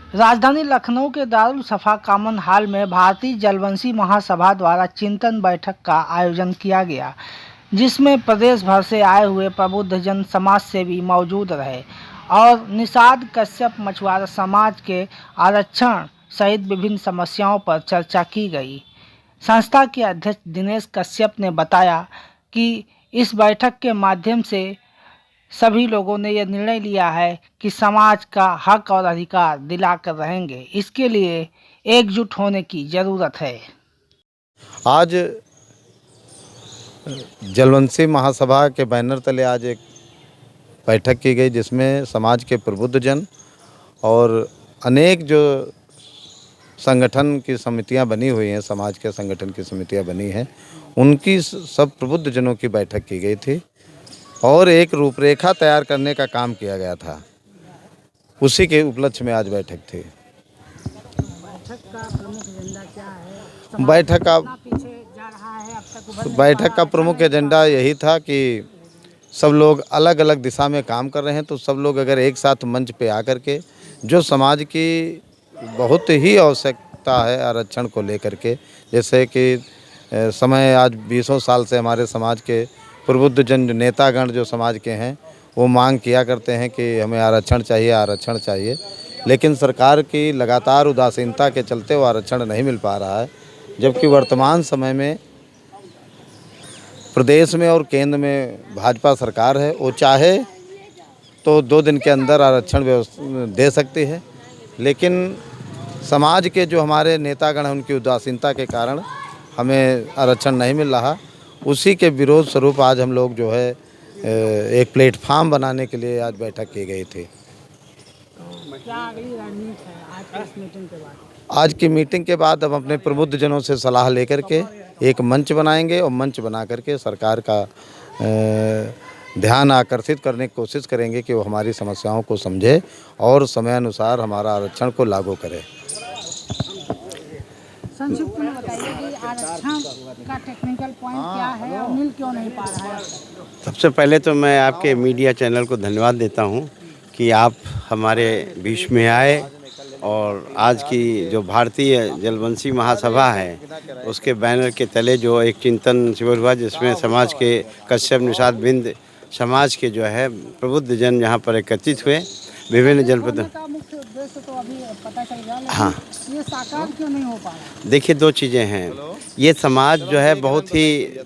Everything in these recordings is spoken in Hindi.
राजधानी लखनऊ के दारुल सफा कॉमन हॉल में भारतीय जलवंशी महासभा द्वारा चिंतन बैठक का आयोजन किया गया, जिसमें प्रदेश भर से आए हुए प्रबुद्धजन समाज सेवी मौजूद रहे और निषाद कश्यप मछुआरा समाज के आरक्षण सहित विभिन्न समस्याओं पर चर्चा की गई। संस्था के अध्यक्ष दिनेश कश्यप ने बताया कि इस बैठक के माध्यम से सभी लोगों ने यह निर्णय लिया है कि समाज का हक और अधिकार दिलाकर रहेंगे। इसके लिए एकजुट होने की जरूरत है। आज जलवंशी महासभा के बैनर तले आज एक बैठक की गई, जिसमें समाज के प्रबुद्धजन और अनेक जो संगठन की समितियां बनी हुई हैं, समाज के संगठन की समितियां बनी हैं, उनकी सब प्रबुद्धजनों की बैठक की गई थी और एक रूपरेखा तैयार करने का काम किया गया था। उसी के उपलक्ष्य में आज बैठक थी। बैठक का प्रमुख एजेंडा क्या है? बैठक का प्रमुख एजेंडा यही था कि सब लोग अलग अलग दिशा में काम कर रहे हैं, तो सब लोग अगर एक साथ मंच पे आकर के जो समाज की बहुत ही आवश्यकता है आरक्षण को लेकर के, जैसे कि समय आज 20 साल से हमारे समाज के प्रबुद्धजन नेतागण जो समाज के हैं वो मांग किया करते हैं कि हमें आरक्षण चाहिए, लेकिन सरकार की लगातार उदासीनता के चलते वो आरक्षण नहीं मिल पा रहा है। जबकि वर्तमान समय में प्रदेश में और केंद्र में भाजपा सरकार है, वो चाहे तो 2 दिन के अंदर आरक्षण दे सकती है, लेकिन समाज के जो हमारे नेतागण हैं उनकी उदासीनता के कारण हमें आरक्षण नहीं मिल रहा। उसी के विरोध स्वरूप आज हम लोग जो है एक प्लेटफार्म बनाने के लिए आज बैठक की गई थी। क्या अगली रणनीति है आज की इस मीटिंग के बाद? आज की मीटिंग के बाद हम अपने प्रबुद्धजनों से सलाह लेकर के एक मंच बनाएंगे और मंच बना करके सरकार का ध्यान आकर्षित करने की कोशिश करेंगे कि वो हमारी समस्याओं को समझे और समय अनुसार हमारा आरक्षण को लागू करे। संक्षिप्त में बताइए कि आरक्षण का टेक्निकल पॉइंट क्या है और मिल क्यों नहीं पा रहा है? सबसे पहले तो मैं आपके मीडिया चैनल को धन्यवाद देता हूं कि आप हमारे बीच में आए और आज की जो भारतीय जलवंशी महासभा है उसके बैनर के तले जो एक चिंतन शिविर हुआ, जिसमें समाज के कश्यप निषाद बिंद समाज के जो है प्रबुद्धजन यहाँ पर एकत्रित हुए विभिन्न जनपदों। मुख्य उद्देश्य तो अभी पता चल गया, लेकिन हाँ, ये साकार क्यों नहीं हो पा रहा? देखिए 2 चीज़ें हैं। ये समाज जो है बहुत ही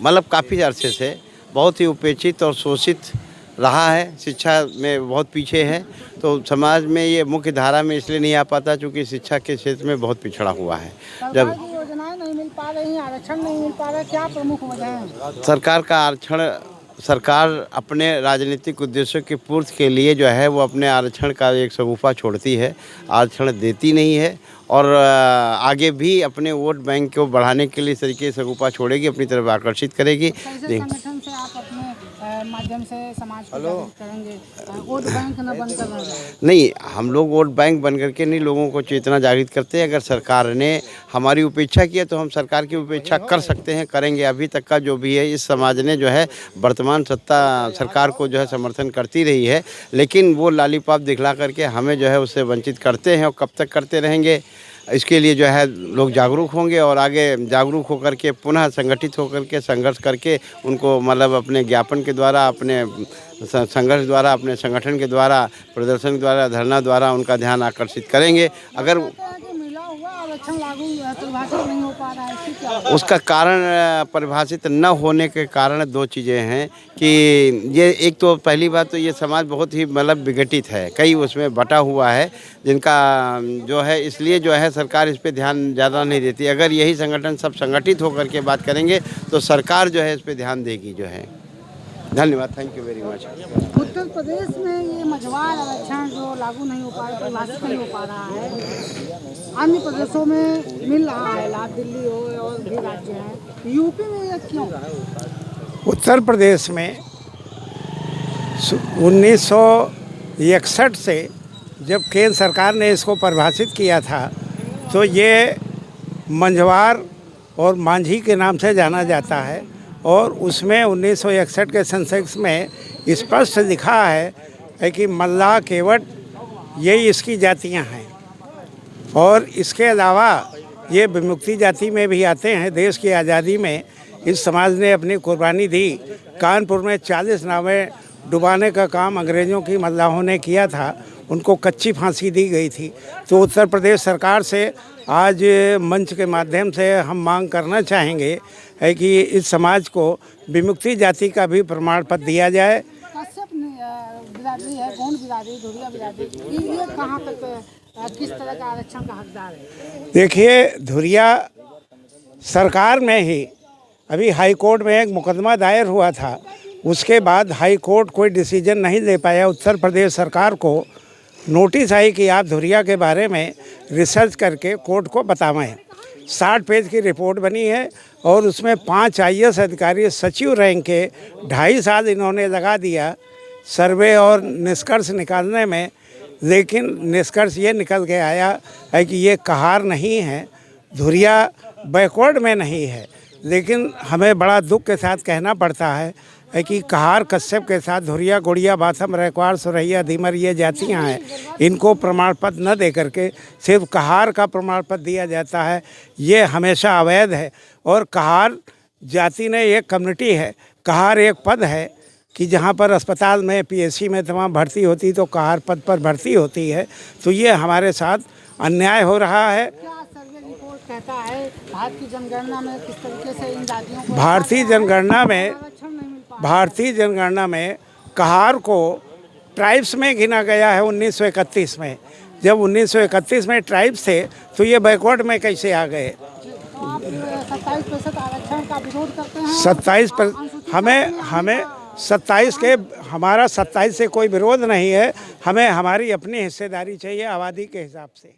मतलब काफ़ी अरसे से बहुत ही उपेक्षित और शोषित रहा है, शिक्षा में बहुत पीछे है, तो समाज में ये मुख्य धारा में इसलिए नहीं आ पाता क्योंकि शिक्षा के क्षेत्र में बहुत पिछड़ा हुआ है। जब योजनाएं नहीं मिल पा रही, आरक्षण नहीं मिल पा रहा, क्या प्रमुख वजह है? सरकार का आरक्षण, सरकार अपने राजनीतिक उद्देश्यों की पूर्ति के लिए जो है वो अपने आरक्षण का एक शगुफा छोड़ती है, आरक्षण देती नहीं है और आगे भी अपने वोट बैंक को बढ़ाने के लिए इस तरीके से शगुफा छोड़ेगी, अपनी तरफ आकर्षित करेगी। संगठन से आप अपने माध्यम से समाज को जागरूक करेंगे, वोट बैंक न बनकर? नहीं, हम लोग वोट बैंक बन करके नहीं लोगों को चेतना जागृत करते हैं। अगर सरकार ने हमारी उपेक्षा की है तो हम सरकार की उपेक्षा कर सकते हैं, करेंगे। अभी तक का जो भी है इस समाज ने जो है वर्तमान सत्ता सरकार को जो है समर्थन करती रही है, लेकिन वो लालीपाप दिखला करके हमें जो है उससे वंचित करते हैं और कब तक करते रहेंगे। इसके लिए जो है लोग जागरूक होंगे और आगे जागरूक होकर के पुनः संगठित होकर के संघर्ष करके उनको मतलब अपने ज्ञापन के द्वारा, अपने संघर्ष द्वारा, अपने संगठन के द्वारा, प्रदर्शन के द्वारा, धरना द्वारा उनका ध्यान आकर्षित करेंगे। अगर परिभाषित नहीं हो पा रहा है, इसकी क्या? उसका कारण परिभाषित न होने के कारण 2 चीज़ें हैं कि ये एक तो पहली बात तो ये समाज बहुत ही मतलब विघटित है, कई उसमें बटा हुआ है जिनका जो है, इसलिए जो है सरकार इस पे ध्यान ज़्यादा नहीं देती। अगर यही संगठन सब संगठित होकर के बात करेंगे तो सरकार जो है इस पे ध्यान देगी जो है। धन्यवाद, thank you very much. Uttar Pradesh में ये मझवार आरक्षण जो लागू नहीं हो पा रहा, परिभाषित नहीं हो पा रहा है, अन्य प्रदेशों में मिल रहा है लाभ, दिल्ली हो और भी राज्य हैं, यूपी में ये क्यों? उत्तर प्रदेश में 1961 से जब केंद्र सरकार ने इसको परिभाषित किया था तो ये मंझवार और मांझी के नाम से जाना जाता है और उसमें 1961 के सेंसेक्स में स्पष्ट लिखा है कि मल्लाह, केवट यही इसकी जातियां हैं। और इसके अलावा ये विमुक्ति जाति में भी आते हैं। देश की आज़ादी में इस समाज ने अपनी कुर्बानी दी। कानपुर में 40 नावें डुबाने का काम अंग्रेज़ों की मल्लाहों ने किया था, उनको कच्ची फांसी दी गई थी। तो उत्तर प्रदेश सरकार से आज मंच के माध्यम से हम मांग करना चाहेंगे है कि इस समाज को विमुक्ति जाति का भी प्रमाण पत्र दिया जाए। कश्यप बिरादरी है, गौंड बिरादरी, धुरिया बिरादरी, ये कहाँ तक किस तरह का आरक्षण का हकदार है? देखिए, धुरिया सरकार में ही अभी हाई कोर्ट में एक मुकदमा दायर हुआ था, उसके बाद हाई कोर्ट कोई डिसीजन नहीं ले पाया। उत्तर प्रदेश सरकार को नोटिस आई कि आप धुरिया के बारे में रिसर्च करके कोर्ट को बतावें। 60 पेज की रिपोर्ट बनी है और उसमें 5 IAS अधिकारी सचिव रैंक के 2.5 साल इन्होंने लगा दिया सर्वे और निष्कर्ष निकालने में। लेकिन निष्कर्ष ये निकल के आया है कि ये कहार नहीं है, धुरिया बैकवर्ड में नहीं है। लेकिन हमें बड़ा दुख के साथ कहना पड़ता है कि कहार कश्यप के साथ धुरिया, गोड़िया, बाथम, रैकवाड़, सुरैया, धीमर ये जातियाँ हैं, इनको प्रमाण पत्र न दे करके सिर्फ कहार का प्रमाण पत्र दिया जाता है। ये हमेशा अवैध है। और कहार जाति ने एक कम्युनिटी है, कहार एक पद है कि जहाँ पर अस्पताल में, PSC में तमाम भर्ती होती तो कहार पद पर भर्ती होती है। तो ये हमारे साथ अन्याय हो रहा है। क्या सर्वे रिपोर्ट कहता है भारत की जनगणना में किस तरीके से इन जातियों को भारतीय जनगणना में आरक्षण नहीं मिल पा? भारतीय जनगणना में कहार को ट्राइब्स में गिना गया है 1931 में। जब 1931 में ट्राइब्स थे तो ये बैकवर्ड में कैसे आ गए? तो आप 27% आरक्षण का विरोध करते हैं? 27% हमें 27 के, हमारा 27 से कोई विरोध नहीं है। हमें हमारी अपनी हिस्सेदारी चाहिए आबादी के हिसाब से।